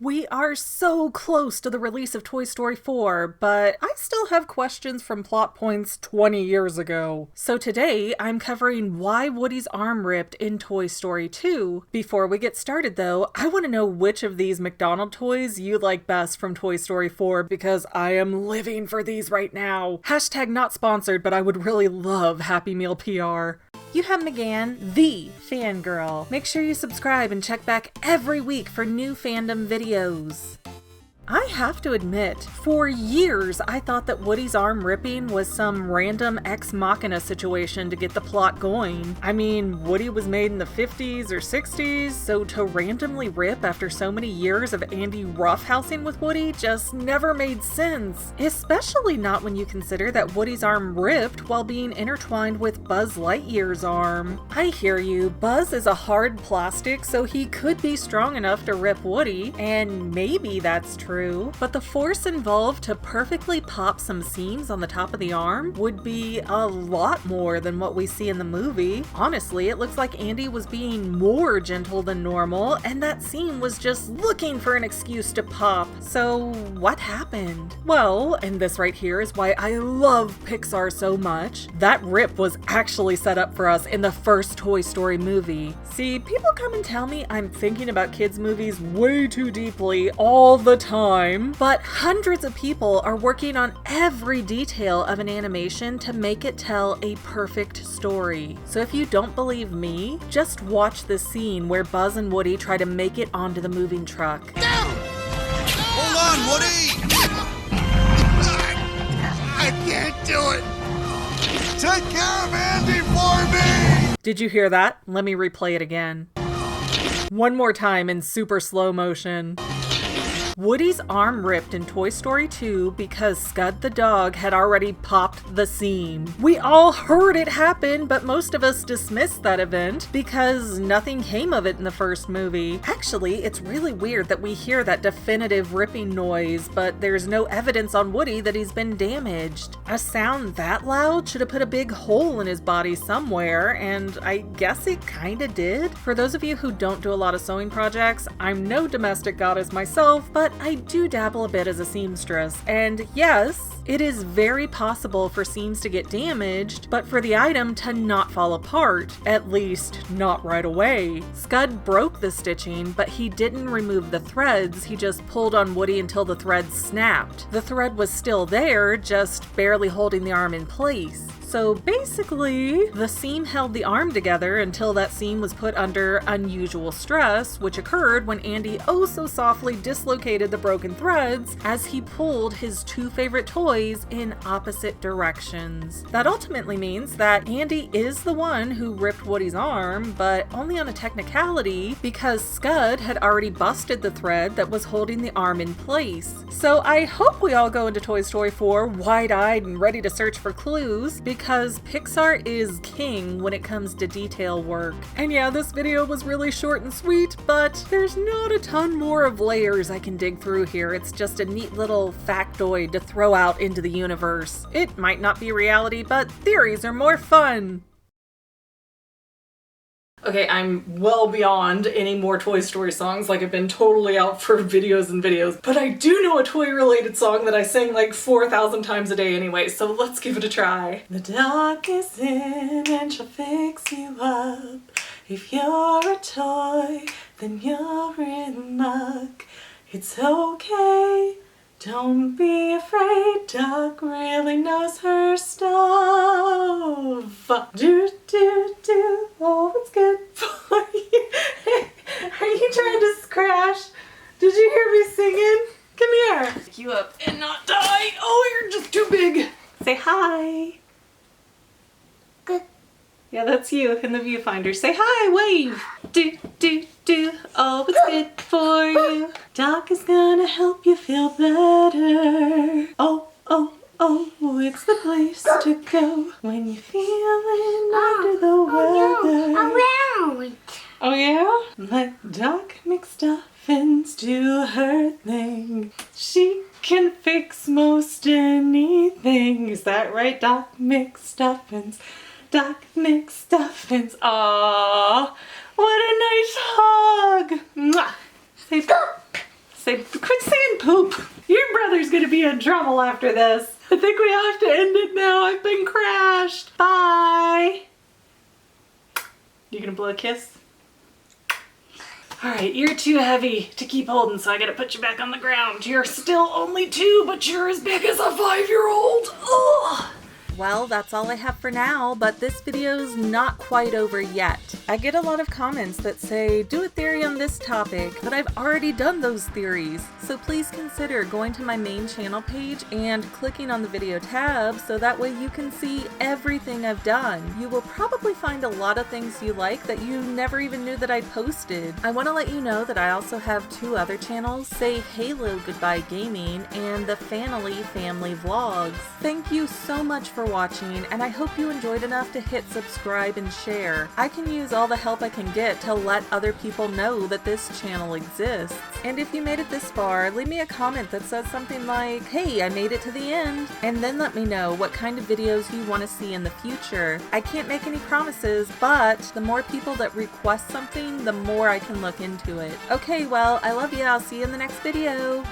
We are so close to the release of Toy Story 4, but I still have questions from plot points 20 years ago. So today, I'm covering why Woody's arm ripped in Toy Story 2. Before we get started though, I want to know which of these McDonald toys you like best from Toy Story 4 because I am living for these right now. Hashtag not sponsored, but I would really love Happy Meal PR. You have McGann, the Fangirl. Make sure you subscribe and check back every week for new fandom videos. I have to admit, for years I thought that Woody's arm ripping was some random ex machina situation to get the plot going. I mean, Woody was made in the 50s or 60s, so to randomly rip after so many years of Andy roughhousing with Woody just never made sense. Especially not when you consider that Woody's arm ripped while being intertwined with Buzz Lightyear's arm. I hear you, Buzz is a hard plastic, so he could be strong enough to rip Woody, and maybe that's true. But the force involved to perfectly pop some seams on the top of the arm would be a lot more than what we see in the movie. Honestly, it looks like Andy was being more gentle than normal, and that seam was just looking for an excuse to pop. So what happened? Well, and this right here is why I love Pixar so much. That rip was actually set up for us in the first Toy Story movie. See, people come and tell me I'm thinking about kids' movies way too deeply all the time. But hundreds of people are working on every detail of an animation to make it tell a perfect story. So if you don't believe me, just watch the scene where Buzz and Woody try to make it onto the moving truck. No! Hold on, Woody! I can't do it! Take care of Andy for me! Did you hear that? Let me replay it again. One more time in super slow motion. Woody's arm ripped in Toy Story 2 because Scud the dog had already popped the seam. We all heard it happen, but most of us dismissed that event because nothing came of it in the first movie. Actually, it's really weird that we hear that definitive ripping noise, but there's no evidence on Woody that he's been damaged. A sound that loud should have put a big hole in his body somewhere, and I guess it kinda did. For those of you who don't do a lot of sewing projects, I'm no domestic goddess myself, but I do dabble a bit as a seamstress, and yes, it is very possible for seams to get damaged, but for the item to not fall apart, at least not right away. Scud broke the stitching, but he didn't remove the threads, he just pulled on Woody until the threads snapped. The thread was still there, just barely holding the arm in place. So basically, the seam held the arm together until that seam was put under unusual stress, which occurred when Andy oh so softly dislocated the broken threads as he pulled his two favorite toys in opposite directions. That ultimately means that Andy is the one who ripped Woody's arm, but only on a technicality because Scud had already busted the thread that was holding the arm in place. So I hope we all go into Toy Story 4 wide-eyed and ready to search for clues, because Pixar is king when it comes to detail work. And yeah, this video was really short and sweet, but there's not a ton more of layers I can dig through here. It's just a neat little factoid to throw out into the universe. It might not be reality, but theories are more fun. Okay, I'm well beyond any more Toy Story songs, like I've been totally out for videos and videos, but I do know a toy-related song that I sing like 4,000 times a day anyway, so let's give it a try. The doc is in and she'll fix you up. If you're a toy, then you're in luck. It's okay, don't be afraid, Doc really knows her stuff. Do, do, do, oh, it's good for you. Are you trying to crash? Did you hear me singing? Come here. Pick you up and not die. Oh, you're just too big. Say hi. Good. Yeah, that's you in the viewfinder. Say hi, wave. Do, do, do, oh, it's good for you. Doc is gonna help you feel better. Oh, oh, oh, it's the place to go when you're feeling under the weather. Around. Oh yeah? Let Doc McStuffins do her thing. She can fix most anything. Is that right, Doc McStuffins? Doc McStuffins. Aww, what a nice hug. Mwah. Quit saying poop. Your brother's gonna be in trouble after this. I think we have to end it now. I've been crashed. Bye. You gonna blow a kiss? Alright, you're too heavy to keep holding, so I gotta put you back on the ground. You're still only 2, but you're as big as a 5-year-old. Ugh. Well, that's all I have for now, but this video's not quite over yet. I get a lot of comments that say, do a theory on this topic, but I've already done those theories. So please consider going to my main channel page and clicking on the video tab so that way you can see everything I've done. You will probably find a lot of things you like that you never even knew that I posted. I want to let you know that I also have 2 other channels, Say Halo Goodbye Gaming and the Fanily Family Vlogs. Thank you so much for watching, and I hope you enjoyed enough to hit subscribe and share. I can use all the help I can get to let other people know that this channel exists. And if you made it this far, leave me a comment that says something like, hey, I made it to the end, and then let me know what kind of videos you want to see in the future. I can't make any promises, but the more people that request something, the more I can look into it. Okay, well, I love you. I'll see you in the next video.